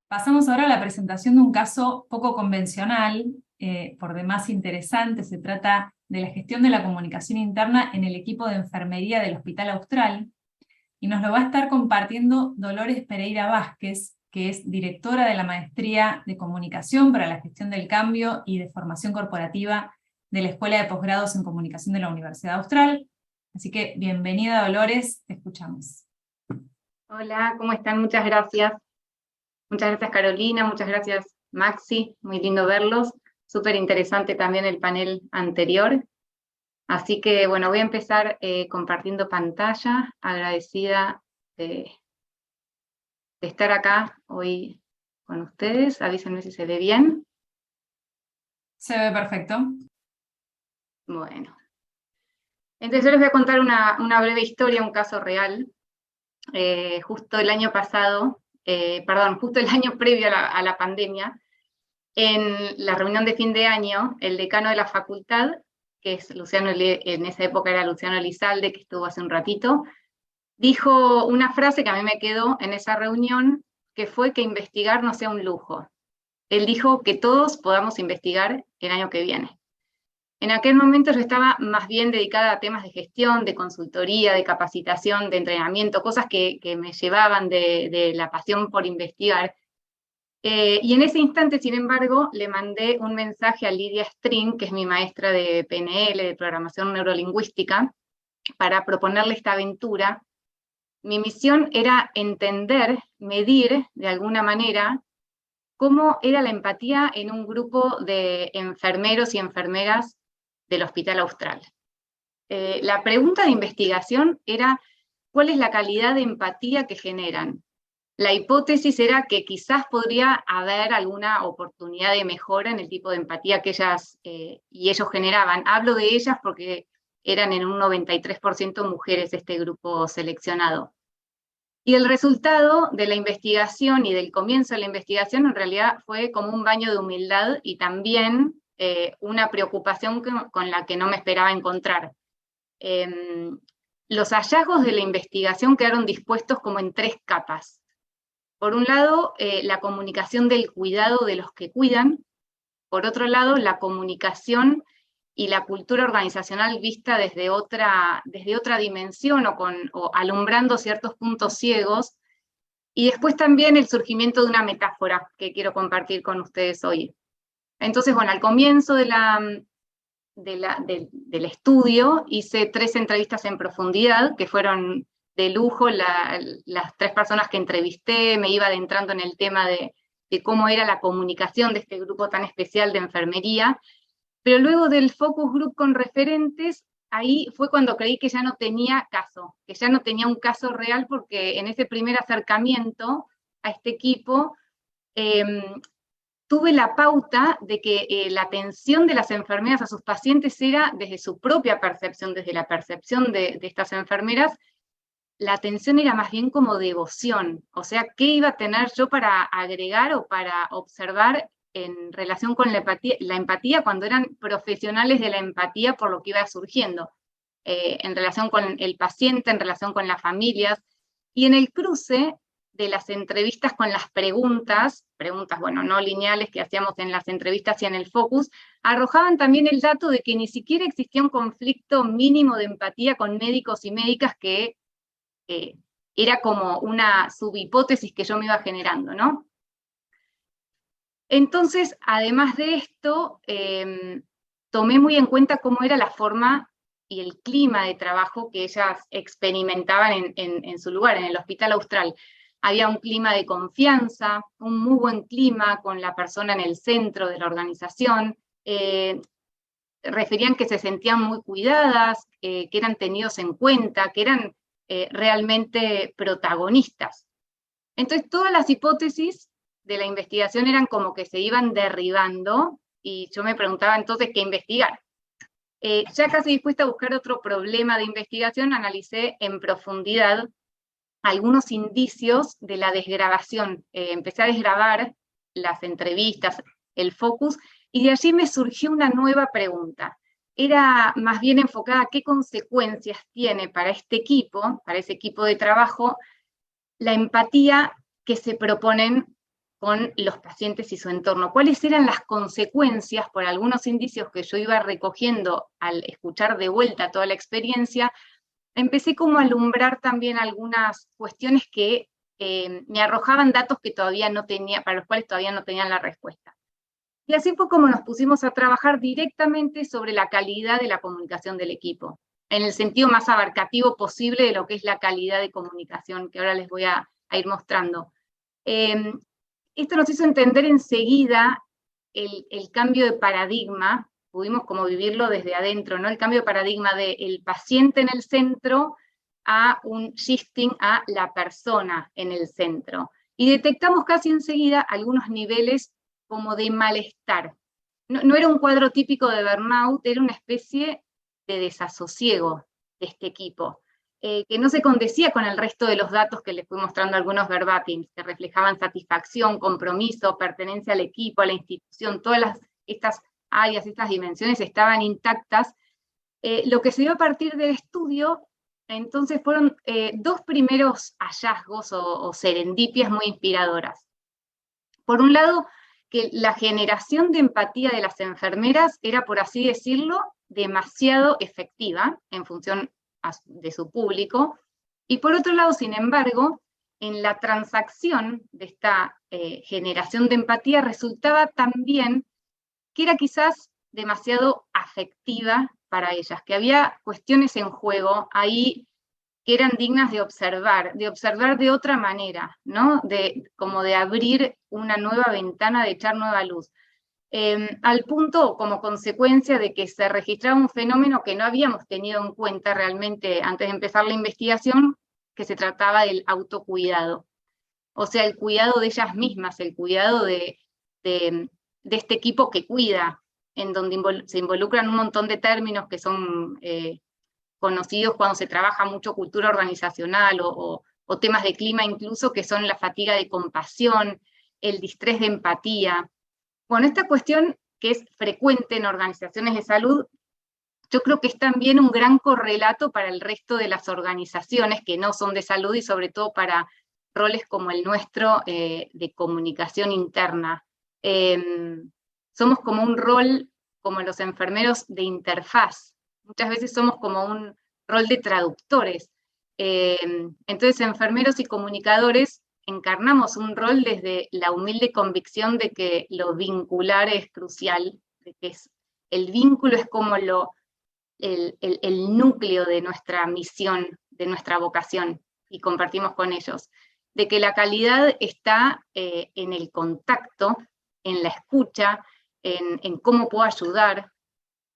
Pasamos ahora a la presentación de un caso poco convencional, por demás interesante. Se trata de la gestión de la comunicación interna en el equipo de enfermería del Hospital Austral, y nos lo va a estar compartiendo Dolores Pereira Vázquez, que es directora de la Maestría de Comunicación para la Gestión del Cambio y de Formación Corporativa de la Escuela de Posgrados en Comunicación de la Universidad Austral. Así que bienvenida, Dolores, te escuchamos. Hola, ¿cómo están? Muchas gracias. Muchas gracias, Carolina, muchas gracias, Maxi, muy lindo verlos. Súper interesante también el panel anterior. Así que, bueno, voy a empezar compartiendo pantalla, agradecida de estar acá hoy con ustedes. Avísenme si se ve bien. Se ve perfecto. Bueno, entonces yo les voy a contar una breve historia, un caso real. Justo el año pasado, justo el año previo a la pandemia, en la reunión de fin de año, el decano de la facultad, que es Luciano, en esa época era Luciano Elizalde, que estuvo hace un ratito, dijo una frase que a mí me quedó en esa reunión, que fue que investigar no sea un lujo. Él dijo que todos podamos investigar el año que viene. En aquel momento yo estaba más bien dedicada a temas de gestión, de consultoría, de capacitación, de entrenamiento, cosas que me llevaban de la pasión por investigar. Y en ese instante, sin embargo, le mandé un mensaje a Lidia String, que es mi maestra de PNL, de programación neurolingüística, para proponerle esta aventura. Mi misión era entender, medir de alguna manera, cómo era la empatía en un grupo de enfermeros y enfermeras del Hospital Austral. La pregunta de investigación era, ¿cuál es la calidad de empatía que generan? La hipótesis era que quizás podría haber alguna oportunidad de mejora en el tipo de empatía que ellas y ellos generaban. Hablo de ellas porque eran en un 93% mujeres este grupo seleccionado. Y el resultado de la investigación y del comienzo de la investigación en realidad fue como un baño de humildad y también una preocupación con la que no me esperaba encontrar. Los hallazgos de la investigación quedaron dispuestos como en tres capas. Por un lado, la comunicación del cuidado de los que cuidan. Por otro lado, la comunicación y la cultura organizacional vista desde otra dimensión o alumbrando ciertos puntos ciegos. Y después también el surgimiento de una metáfora que quiero compartir con ustedes hoy. Entonces, bueno, al comienzo del estudio hice 3 entrevistas en profundidad, que fueron de lujo. Las 3 personas que entrevisté, me iba adentrando en el tema de cómo era la comunicación de este grupo tan especial de enfermería, pero luego del focus group con referentes, ahí fue cuando creí que ya no tenía caso, que ya no tenía un caso real, porque en ese primer acercamiento a este equipo, tuve la pauta de que la atención de las enfermeras a sus pacientes era desde su propia percepción, desde la percepción de estas enfermeras. La atención era más bien como devoción, o sea, ¿qué iba a tener yo para agregar o para observar en relación con la empatía cuando eran profesionales de la empatía por lo que iba surgiendo, en relación con el paciente, en relación con las familias? Y en el cruce de las entrevistas con las preguntas, bueno, no lineales que hacíamos en las entrevistas y en el focus, arrojaban también el dato de que ni siquiera existía un conflicto mínimo de empatía con médicos y médicas, que era como una subhipótesis que yo me iba generando, ¿no? Entonces, además de esto, tomé muy en cuenta cómo era la forma y el clima de trabajo que ellas experimentaban en su lugar, en el Hospital Austral. Había un clima de confianza, un muy buen clima con la persona en el centro de la organización. Referían que se sentían muy cuidadas, que eran tenidos en cuenta, que eran realmente protagonistas. Entonces, todas las hipótesis de la investigación eran como que se iban derribando, y yo me preguntaba entonces qué investigar. Ya casi dispuesta a buscar otro problema de investigación, analicé en profundidad algunos indicios de la desgrabación. Empecé a desgrabar las entrevistas, el focus, y de allí me surgió una nueva pregunta. Era más bien enfocada a qué consecuencias tiene para este equipo, para ese equipo de trabajo, la empatía que se proponen con los pacientes y su entorno. ¿Cuáles eran las consecuencias por algunos indicios que yo iba recogiendo al escuchar de vuelta toda la experiencia? Empecé como a alumbrar también algunas cuestiones que me arrojaban datos que todavía no tenía, para los cuales todavía no tenían la respuesta. Y así fue como nos pusimos a trabajar directamente sobre la calidad de la comunicación del equipo, en el sentido más abarcativo posible de lo que es la calidad de comunicación, que ahora les voy a ir mostrando. Esto nos hizo entender enseguida el cambio de paradigma, pudimos como vivirlo desde adentro, ¿no? El cambio de paradigma del paciente en el centro a un shifting a la persona en el centro. Y detectamos casi enseguida algunos niveles como de malestar. No era un cuadro típico de burnout, era una especie de desasosiego de este equipo, que no se condecía con el resto de los datos que les fui mostrando algunos verbatims, que reflejaban satisfacción, compromiso, pertenencia al equipo, a la institución, todas estas áreas, estas dimensiones estaban intactas. Lo que se dio a partir del estudio, entonces, fueron dos primeros hallazgos o serendipias muy inspiradoras. Por un lado, que la generación de empatía de las enfermeras era, por así decirlo, demasiado efectiva en función de su público, y por otro lado, sin embargo, en la transacción de esta generación de empatía resultaba también que era quizás demasiado afectiva para ellas, que había cuestiones en juego ahí que eran dignas de observar de otra manera, ¿no? Como de abrir una nueva ventana, de echar nueva luz. Al punto, como consecuencia de que se registraba un fenómeno que no habíamos tenido en cuenta realmente antes de empezar la investigación, que se trataba del autocuidado. O sea, el cuidado de ellas mismas, el cuidado de este equipo que cuida, en donde se involucran un montón de términos que son conocidos cuando se trabaja mucho cultura organizacional o temas de clima incluso, que son la fatiga de compasión, el distrés de empatía. Bueno, esta cuestión que es frecuente en organizaciones de salud, yo creo que es también un gran correlato para el resto de las organizaciones que no son de salud y sobre todo para roles como el nuestro de comunicación interna. Somos como un rol, como los enfermeros, de interfaz. Muchas veces somos como un rol de traductores. Entonces, enfermeros y comunicadores encarnamos un rol desde la humilde convicción de que lo vincular es crucial, de que el vínculo es como el núcleo de nuestra misión, de nuestra vocación, y compartimos con ellos. De que la calidad está en el contacto, en la escucha, en cómo puedo ayudar.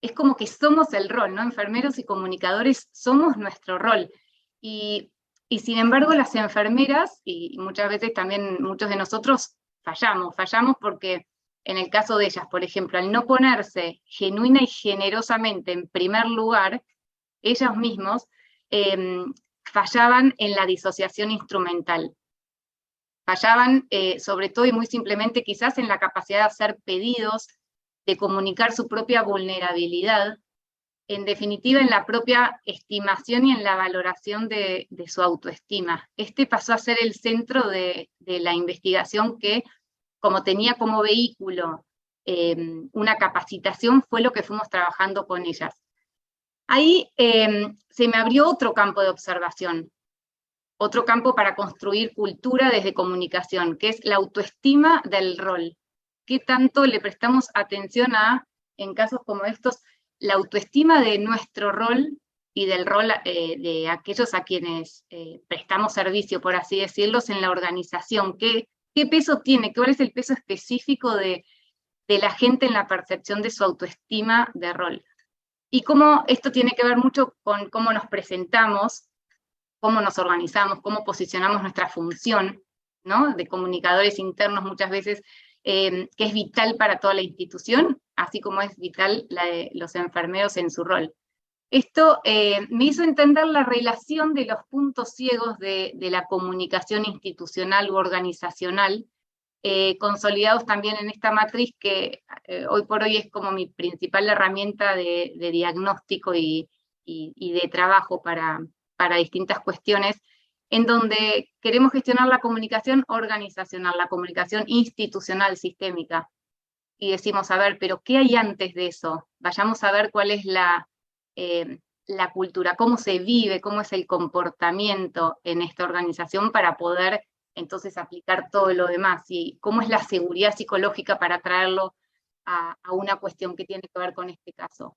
Es como que somos el rol, ¿no? Enfermeros y comunicadores somos nuestro rol. Y sin embargo, las enfermeras, y muchas veces también muchos de nosotros, fallamos porque en el caso de ellas, por ejemplo, al no ponerse genuina y generosamente en primer lugar, ellos mismos fallaban en la disociación instrumental. Fallaban sobre todo y muy simplemente quizás en la capacidad de hacer pedidos, de comunicar su propia vulnerabilidad, en definitiva en la propia estimación y en la valoración de su autoestima. Este pasó a ser el centro de la investigación que, como tenía como vehículo una capacitación, fue lo que fuimos trabajando con ellas. Ahí se me abrió otro campo de observación, otro campo para construir cultura desde comunicación, que es la autoestima del rol. ¿Qué tanto le prestamos atención en casos como estos, la autoestima de nuestro rol y del rol de aquellos a quienes prestamos servicio, por así decirlo, en la organización? ¿Qué peso tiene? ¿Cuál es el peso específico de la gente en la percepción de su autoestima de rol? Y cómo esto tiene que ver mucho con cómo nos presentamos, cómo nos organizamos, cómo posicionamos nuestra función, ¿no? De comunicadores internos muchas veces, que es vital para toda la institución, así como es vital la de los enfermeros en su rol. Esto me hizo entender la relación de los puntos ciegos de la comunicación institucional u organizacional, consolidados también en esta matriz que hoy por hoy es como mi principal herramienta de diagnóstico y de trabajo para distintas cuestiones, en donde queremos gestionar la comunicación organizacional, la comunicación institucional sistémica. Y decimos, a ver, pero ¿qué hay antes de eso? Vayamos a ver cuál es la cultura, cómo se vive, cómo es el comportamiento en esta organización para poder entonces aplicar todo lo demás, y cómo es la seguridad psicológica para traerlo a una cuestión que tiene que ver con este caso.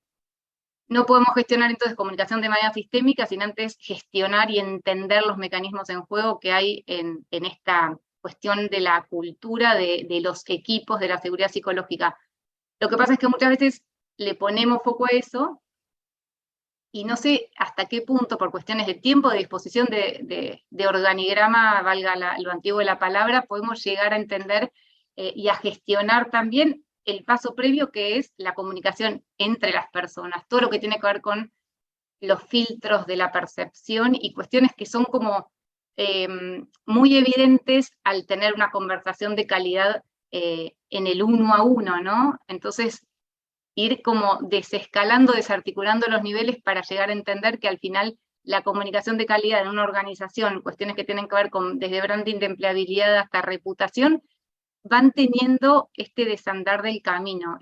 No podemos gestionar entonces comunicación de manera sistémica sin antes gestionar y entender los mecanismos en juego que hay en esta cuestión de la cultura, de los equipos, de la seguridad psicológica. Lo que pasa es que muchas veces le ponemos foco a eso, y no sé hasta qué punto, por cuestiones de tiempo, de disposición de organigrama, valga lo antiguo de la palabra, podemos llegar a entender y a gestionar también el paso previo, que es la comunicación entre las personas, todo lo que tiene que ver con los filtros de la percepción y cuestiones que son como muy evidentes al tener una conversación de calidad en el uno a uno, ¿no? Entonces, ir como desescalando, desarticulando los niveles para llegar a entender que al final la comunicación de calidad en una organización, cuestiones que tienen que ver con desde branding de empleabilidad hasta reputación, van teniendo este desandar del camino,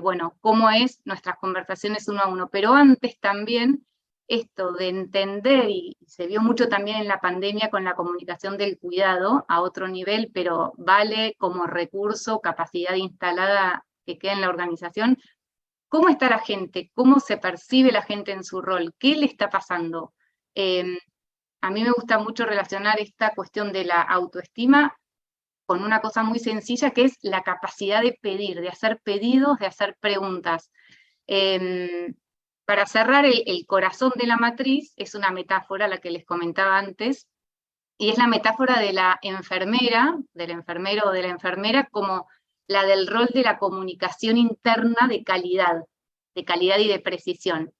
bueno, cómo es nuestras conversaciones uno a uno. Pero antes también esto de entender, y se vio mucho también en la pandemia con la comunicación del cuidado a otro nivel, pero vale como recurso, capacidad instalada que queda en la organización, cómo está la gente, cómo se percibe la gente en su rol, qué le está pasando. A mí me gusta mucho relacionar esta cuestión de la autoestima con una cosa muy sencilla, que es la capacidad de pedir, de hacer pedidos, de hacer preguntas. Para cerrar, el corazón de la matriz es una metáfora, la que les comentaba antes, y es la metáfora de la enfermera, del enfermero o de la enfermera, como la del rol de la comunicación interna de calidad y de precisión.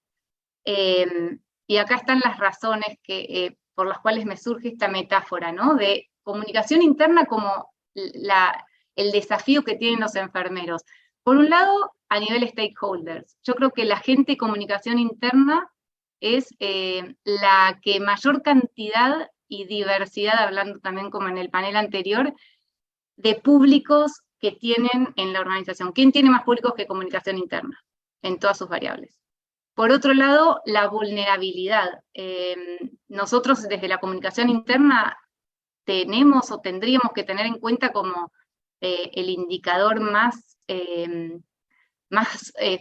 Y acá están las razones por las cuales me surge esta metáfora, ¿no? De comunicación interna como el desafío que tienen los enfermeros. Por un lado, a nivel stakeholders, yo creo que la gente de comunicación interna es la que mayor cantidad y diversidad, hablando también como en el panel anterior, de públicos que tienen en la organización. ¿Quién tiene más públicos que comunicación interna? En todas sus variables. Por otro lado, la vulnerabilidad. Nosotros desde la comunicación interna tenemos o tendríamos que tener en cuenta como el indicador más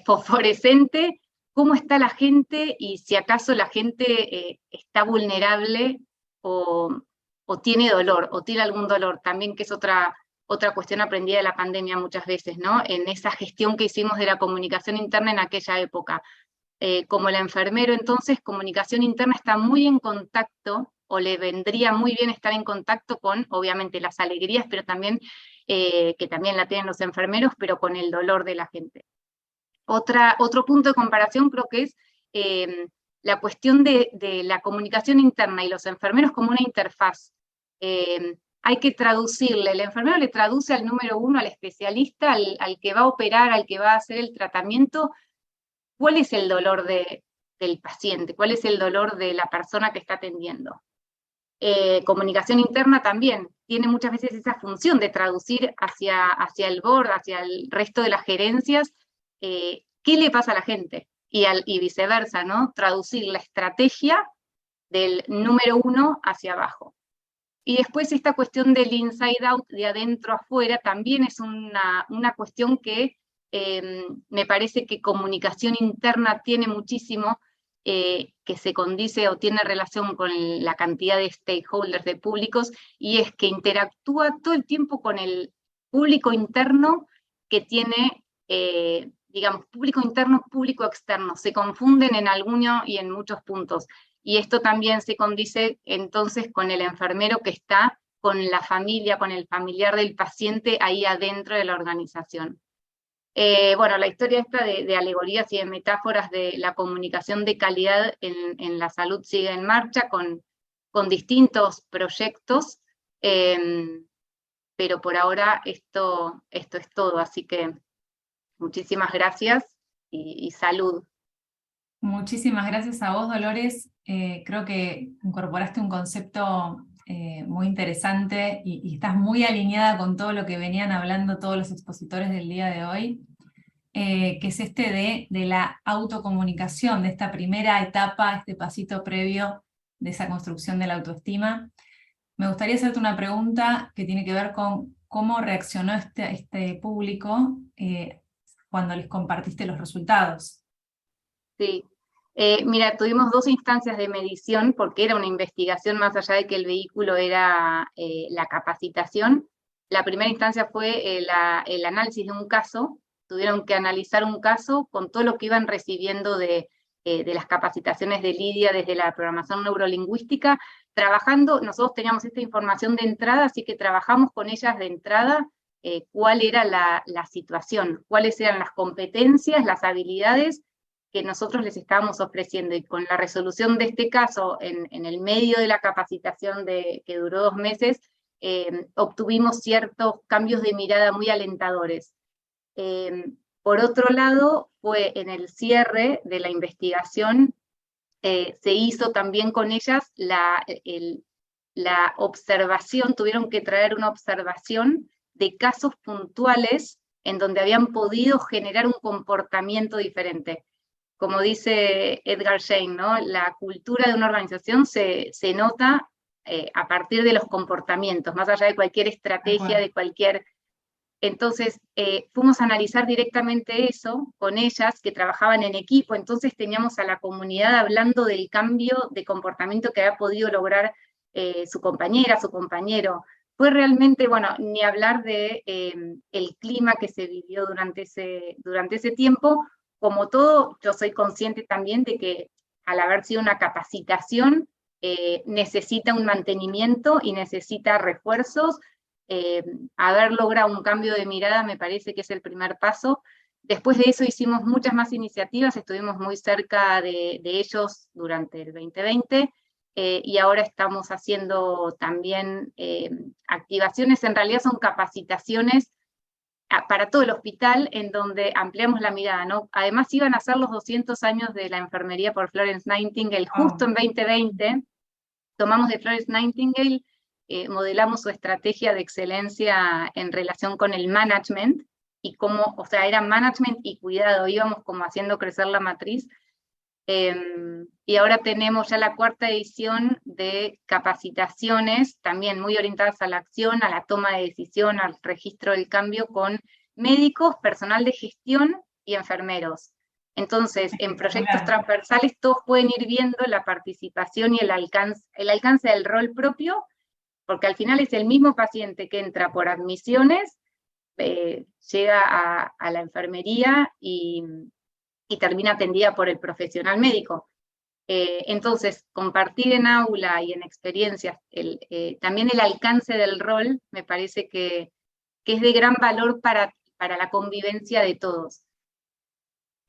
fosforescente, cómo está la gente y si acaso la gente está vulnerable o tiene dolor, o tiene algún dolor, también que es otra cuestión aprendida de la pandemia muchas veces, ¿no? En esa gestión que hicimos de la comunicación interna en aquella época. Como el enfermero, entonces, comunicación interna está muy en contacto, o le vendría muy bien estar en contacto con, obviamente, las alegrías, pero también, que también la tienen los enfermeros, pero con el dolor de la gente. Otro punto de comparación creo que es la cuestión de la comunicación interna y los enfermeros como una interfaz. Hay que traducirle, el enfermero le traduce al número uno, al especialista, al que va a operar, al que va a hacer el tratamiento, cuál es el dolor del paciente, cuál es el dolor de la persona que está atendiendo. Comunicación interna también tiene muchas veces esa función de traducir hacia el board, hacia el resto de las gerencias, qué le pasa a la gente, y viceversa, ¿no? Traducir la estrategia del número uno hacia abajo. Y después esta cuestión del inside out, de adentro a afuera, también es una cuestión que me parece que comunicación interna tiene muchísimo, que se condice o tiene relación con la cantidad de stakeholders, de públicos, y es que interactúa todo el tiempo con el público interno que tiene, digamos, público interno, público externo, se confunden en alguno y en muchos puntos. Y esto también se condice entonces con el enfermero que está con la familia, con el familiar del paciente ahí adentro de la organización. Bueno, la historia esta de alegorías y de metáforas de la comunicación de calidad en la salud sigue en marcha con distintos proyectos, pero por ahora esto es todo, así que muchísimas gracias y salud. Muchísimas gracias a vos, Dolores. Creo que incorporaste un concepto muy interesante y estás muy alineada con todo lo que venían hablando todos los expositores del día de hoy, que es de la autocomunicación, de esta primera etapa, este pasito previo de esa construcción de la autoestima. Me gustaría hacerte una pregunta que tiene que ver con cómo reaccionó este público cuando les compartiste los resultados. Sí. Mira, tuvimos 2 instancias de medición porque era una investigación más allá de que el vehículo era la capacitación. La primera instancia fue el análisis de un caso. Tuvieron que analizar un caso con todo lo que iban recibiendo de las capacitaciones de Lidia desde la programación neurolingüística. Trabajando, nosotros teníamos esta información de entrada, así que trabajamos con ellas de entrada cuál era la situación, cuáles eran las competencias, las habilidades que nosotros les estábamos ofreciendo, y con la resolución de este caso en el medio de la capacitación que duró 2 meses, obtuvimos ciertos cambios de mirada muy alentadores. Por otro lado, fue en el cierre de la investigación, se hizo también con ellas la observación, tuvieron que traer una observación de casos puntuales en donde habían podido generar un comportamiento diferente. Como dice Edgar Schein, ¿no? La cultura de una organización se nota a partir de los comportamientos, más allá de cualquier estrategia, de cualquier... Entonces, fuimos a analizar directamente eso con ellas, que trabajaban en equipo. Entonces teníamos a la comunidad hablando del cambio de comportamiento que había podido lograr su compañera, su compañero. Fue realmente, bueno, ni hablar de el clima que se vivió durante ese tiempo. Como todo, yo soy consciente también de que al haber sido una capacitación, necesita un mantenimiento y necesita refuerzos. Haber logrado un cambio de mirada me parece que es el primer paso. Después de eso hicimos muchas más iniciativas, estuvimos muy cerca de ellos durante el 2020, y ahora estamos haciendo también activaciones, en realidad son capacitaciones para todo el hospital, en donde ampliamos la mirada, ¿no? Además iban a ser los 200 años de la enfermería por Florence Nightingale, justo en 2020, tomamos de Florence Nightingale, modelamos su estrategia de excelencia en relación con el management, y cómo, o sea, era management y cuidado, íbamos como haciendo crecer la matriz, y ahora tenemos ya la 4ª edición de capacitaciones, también muy orientadas a la acción, a la toma de decisión, al registro del cambio, con médicos, personal de gestión y enfermeros. Entonces, en proyectos transversales todos pueden ir viendo la participación y el alcance del rol propio, porque al final es el mismo paciente que entra por admisiones, llega a la enfermería y termina atendida por el profesional médico. Entonces, compartir en aula y en experiencias, también el alcance del rol, me parece que es de gran valor para la convivencia de todos.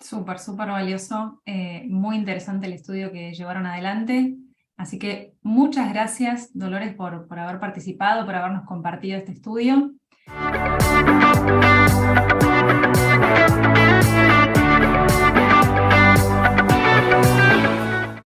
Súper, súper valioso, muy interesante el estudio que llevaron adelante, así que muchas gracias, Dolores, por haber participado, por habernos compartido este estudio.